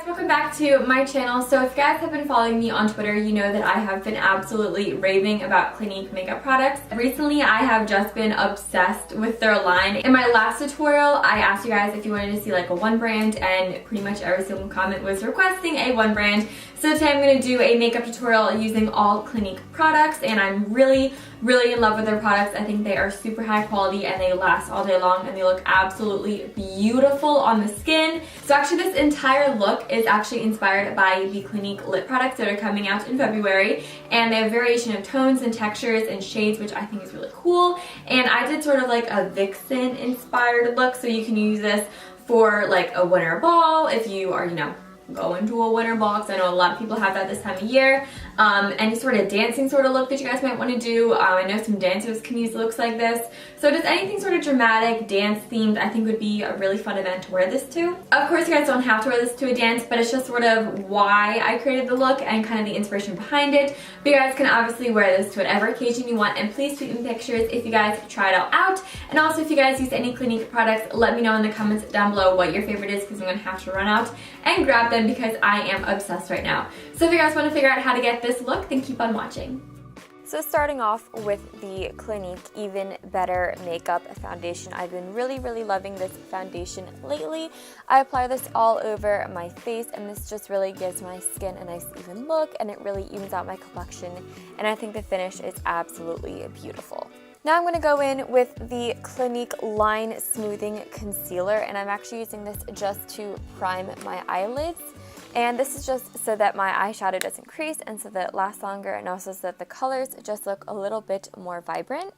Welcome back to my channel. So if you guys have been following me on Twitter, you know that I have been absolutely raving about Clinique makeup products. Recently, I have just been obsessed with their line. In my last tutorial, I asked you guys if you wanted to see like a one brand, and pretty much every single comment was requesting a one brand. So today I'm going to do a makeup tutorial using all Clinique products, and I'm really in love with their products. I think they are super high quality and they last all day long and they look absolutely beautiful on the skin. So actually this entire look is actually inspired by the Clinique lip products that are coming out in February, and they have variation of tones and textures and shades, which I think is really cool. And I did sort of like a Vixen inspired look, so you can use this for like a winter ball if you are, going to a winter ball, because I know a lot of people have that this time of year. Any sort of dancing sort of look that you guys might want to do. I know some dancers can use looks like this. So just anything sort of dramatic, dance themed, I think would be a really fun event to wear this to. Of course, you guys don't have to wear this to a dance, but it's just sort of why I created the look and kind of the inspiration behind it. But you guys can obviously wear this to whatever occasion you want, and please tweet me pictures if you guys try it all out. And also, if you guys use any Clinique products, let me know in the comments down below what your favorite is, because I'm going to have to run out and grab them because I am obsessed right now. So if you guys want to figure out how to get this look, then keep on watching. So starting off with the Clinique Even Better Makeup Foundation. I've been really loving this foundation lately. I apply this all over my face, and this just really gives my skin a nice even look, and it really evens out my complexion, and I think the finish is absolutely beautiful. Now I'm going to go in with the Clinique Line Smoothing Concealer, and I'm actually using this just to prime my eyelids. And this is just so that my eyeshadow doesn't crease, and so that it lasts longer, and also so that the colors just look a little bit more vibrant.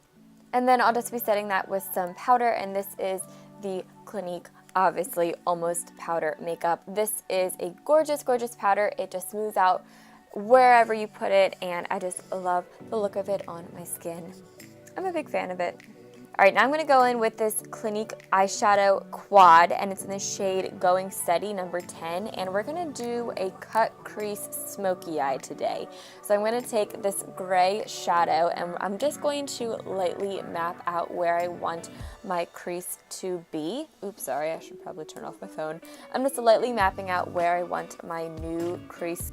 And then I'll just be setting that with some powder, and this is the Clinique Obviously Almost Powder Makeup. This is a gorgeous powder. It just smooths out wherever you put it, and I just love the look of it on my skin. I'm a big fan of it. Alright, now I'm going to go in with this Clinique eyeshadow quad, and it's in the shade Going Steady number 10, and we're going to do a cut crease smoky eye today. So I'm going to take this gray shadow, and I'm just going to lightly map out where I want my crease to be. Oops, sorry, I should probably turn off my phone. I'm just lightly mapping out where I want my new crease.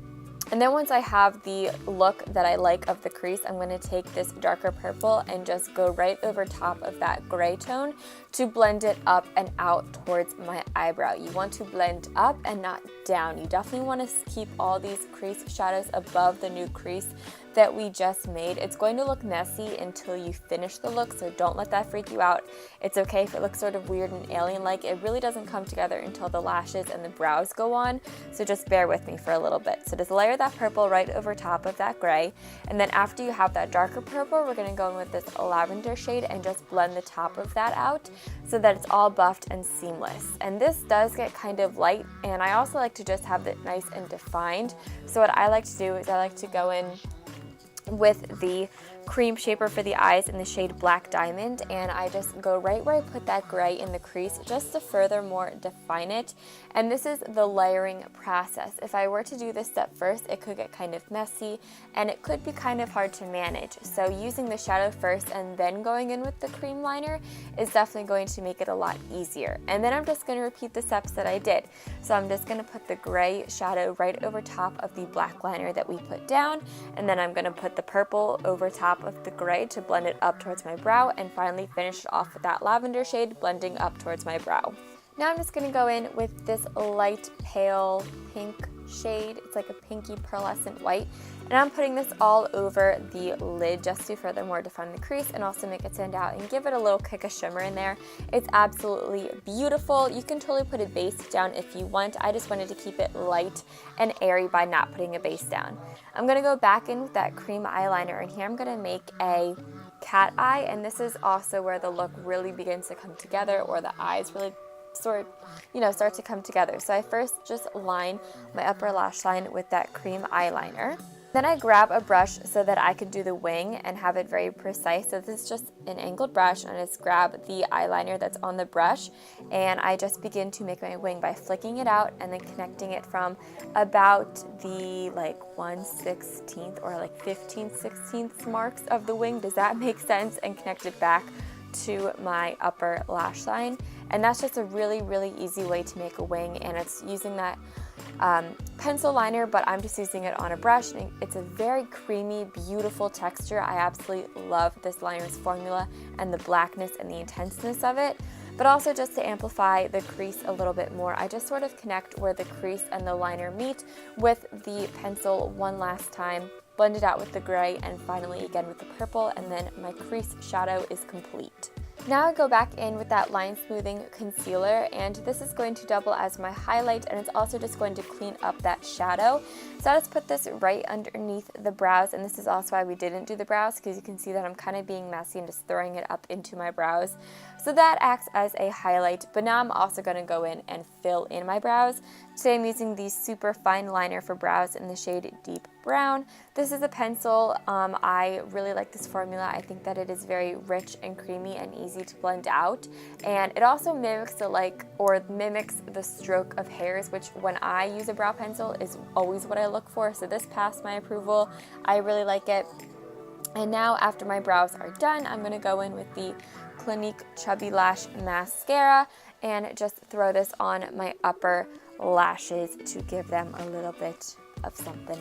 And then once I have the look that I like of the crease, I'm going to take this darker purple and just go right over top of that gray tone to blend it up and out towards my eyebrow. You want to blend up and not down. You definitely want to keep all these crease shadows above the new crease that we just made. It's going to look messy until you finish the look, so don't let that freak you out. It's okay if it looks sort of weird and alien-like. It really doesn't come together until the lashes and the brows go on, so just bear with me for a little bit. So just layer that purple right over top of that gray, and then after you have that darker purple, we're going to go in with this lavender shade and just blend the top of that out so that it's all buffed and seamless. And this does get kind of light, and I also like to just have it nice and defined. So what I like to do is I like to go in with the cream shaper for the eyes in the shade Black Diamond, and I just go right where I put that gray in the crease just to furthermore define it. And this is the layering process. If I were to do this step first, it could get kind of messy and it could be kind of hard to manage. So using the shadow first and then going in with the cream liner is definitely going to make it a lot easier. And then I'm just going to repeat the steps that I did. So I'm just going to put the gray shadow right over top of the black liner that we put down, and then I'm going to put the purple over top of the gray to blend it up towards my brow, and finally finish it off with that lavender shade blending up towards my brow. Now I'm just going to go in with this light pale pink shade. It's like a pinky pearlescent white, and I'm putting this all over the lid just to furthermore define the crease and also make it stand out and give it a little kick of shimmer in there. It's absolutely beautiful. You can totally put a base down if you want. I just wanted to keep it light and airy by not putting a base down. I'm going to go back in with that cream eyeliner, and here I'm going to make a cat eye, and this is also where the look really begins to come together, or the eyes really start to come together. So I first just line my upper lash line with that cream eyeliner. Then I grab a brush so that I could do the wing and have it very precise. So this is just an angled brush, and I just grab the eyeliner that's on the brush, and I just begin to make my wing by flicking it out and then connecting it from about the 1/16 or 15/16 marks of the wing. Does that make sense? And connect it back to my upper lash line. And that's just a really easy way to make a wing, and it's using that pencil liner, but I'm just using it on a brush, and it's a very creamy, beautiful texture. I absolutely love this liner's formula and the blackness and the intenseness of it. But also, just to amplify the crease a little bit more, I just sort of connect where the crease and the liner meet with the pencil one last time, blend it out with the gray, and finally again with the purple, and then my crease shadow is complete. Now I go back in with that line smoothing concealer, and this is going to double as my highlight, and it's also just going to clean up that shadow. So I just put this right underneath the brows, and this is also why we didn't do the brows, because you can see that I'm kind of being messy and just throwing it up into my brows. So that acts as a highlight, but now I'm also going to go in and fill in my brows. Today I'm using the super fine liner for brows in the shade Deep Brown. This is a pencil. I really like this formula. I think that it is very rich and creamy and easy to blend out, and it also mimics the stroke of hairs, which when I use a brow pencil is always what I look for. So this passed my approval. I really like it. And now after my brows are done, I'm going to go in with the Clinique Chubby Lash Mascara and just throw this on my upper lashes to give them a little bit of something.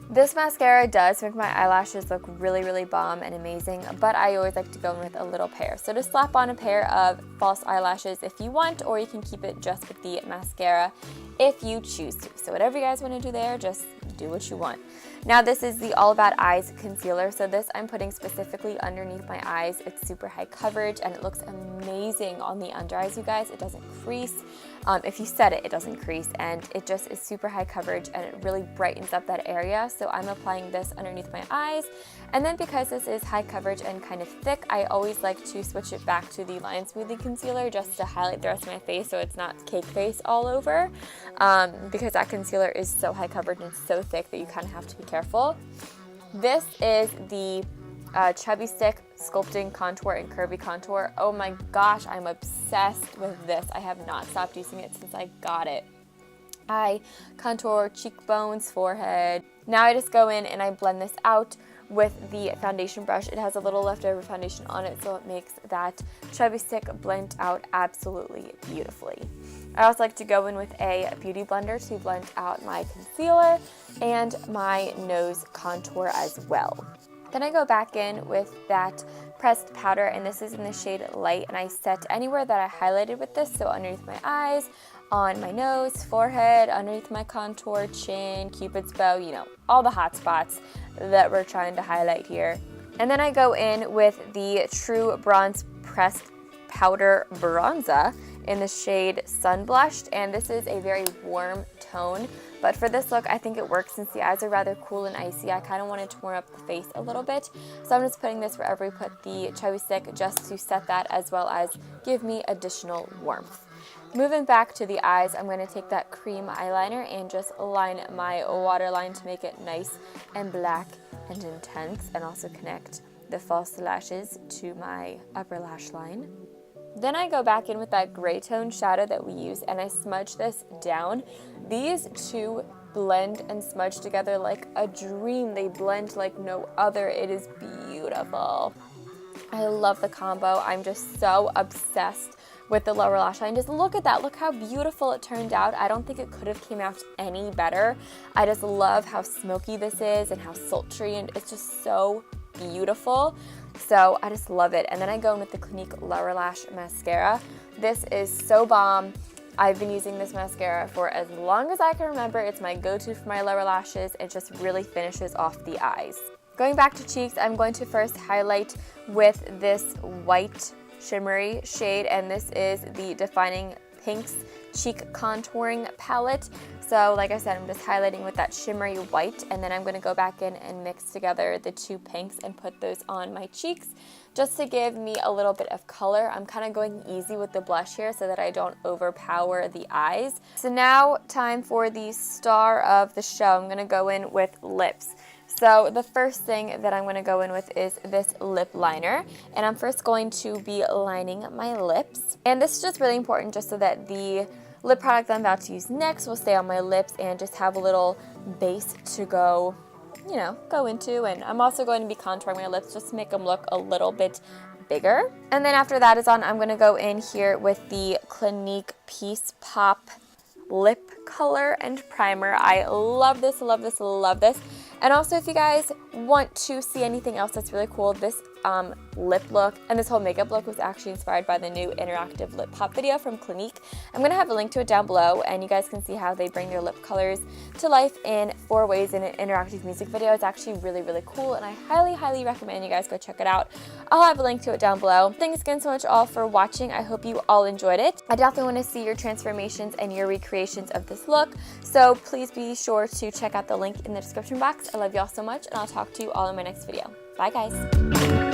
This mascara does make my eyelashes look really, really bomb and amazing, but I always like to go in with a little pair. So just slap on a pair of false eyelashes if you want, or you can keep it just with the mascara if you choose to. So whatever you guys want to do there, just do what you want. Now this is the All About Eyes concealer. So this I'm putting specifically underneath my eyes. It's super high coverage and it looks amazing on the under eyes, you guys. It doesn't crease. If you set it, it doesn't crease, and it just is super high coverage and it really brightens up that area. So I'm applying this underneath my eyes, and then because this is high coverage and kind of thick, I always like to switch it back to the Line Smoothing Concealer just to highlight the rest of my face so it's not cake face all over, because that concealer is so high coverage and so thick that you kind of have to be careful. This is the Chubby Stick Sculpting Contour and Curvy Contour. Oh my gosh, I'm obsessed with this. I have not stopped using it since I got it. I contour cheekbones, forehead. Now I just go in and I blend this out with the foundation brush. It has a little leftover foundation on it, so it makes that Chubby Stick blend out absolutely beautifully. I also like to go in with a beauty blender to blend out my concealer and my nose contour as well. Then I go back in with that pressed powder, and this is in the shade Light, and I set anywhere that I highlighted with this, so underneath my eyes, on my nose, forehead, underneath my contour, chin, cupid's bow, you know, all the hot spots that we're trying to highlight here. And then I go in with the True Bronze Pressed Powder Bronzer in the shade Sun Blushed, and this is a very warm tone. But for this look, I think it works since the eyes are rather cool and icy. I kind of wanted to warm up the face a little bit. So I'm just putting this wherever we put the Chubby Stick just to set that as well as give me additional warmth. Moving back to the eyes, I'm going to take that cream eyeliner and just line my waterline to make it nice and black and intense, and also connect the false lashes to my upper lash line. Then I go back in with that gray tone shadow that we use, and I smudge this down. These two blend and smudge together like a dream. They blend like no other. It is beautiful. I love the combo. I'm just so obsessed with the lower lash line. Just look at that. Look how beautiful it turned out. I don't think it could have came out any better. I just love how smoky this is and how sultry, and it's just so beautiful. So I just love it. And then I go in with the Clinique Lower Lash Mascara. This is so bomb. I've been using this mascara for as long as I can remember. It's my go-to for my lower lashes. It just really finishes off the eyes. Going back to cheeks, I'm going to first highlight with this white shimmery shade, and this is the Defining Pinks Cheek Contouring Palette. So like I said, I'm just highlighting with that shimmery white, and then I'm going to go back in and mix together the two pinks and put those on my cheeks just to give me a little bit of color. I'm kind of going easy with the blush here so that I don't overpower the eyes. So now time for the star of the show. I'm going to go in with lips. So the first thing that I'm going to go in with is this lip liner, and I'm first going to be lining my lips. And this is just really important just so that the lip product that I'm about to use next will stay on my lips and just have a little base to go into. And I'm also going to be contouring my lips just to make them look a little bit bigger. And then after that is on, I'm going to go in here with the Clinique Peace Pop lip color and primer. I love this, love this, love this. And also, if you guys want to see anything else that's really cool, this lip look and this whole makeup look was actually inspired by the new interactive lip pop video from Clinique. I'm going to have a link to it down below, and you guys can see how they bring their lip colors to life in 4 ways in an interactive music video. It's actually really, really cool, and I highly, highly recommend you guys go check it out. I'll have a link to it down below. Thanks again so much all for watching. I hope you all enjoyed it. I definitely want to see your transformations and your recreations of this look, so please be sure to check out the link in the description box. I love you all so much, and I'll talk to you all in my next video. Bye, guys.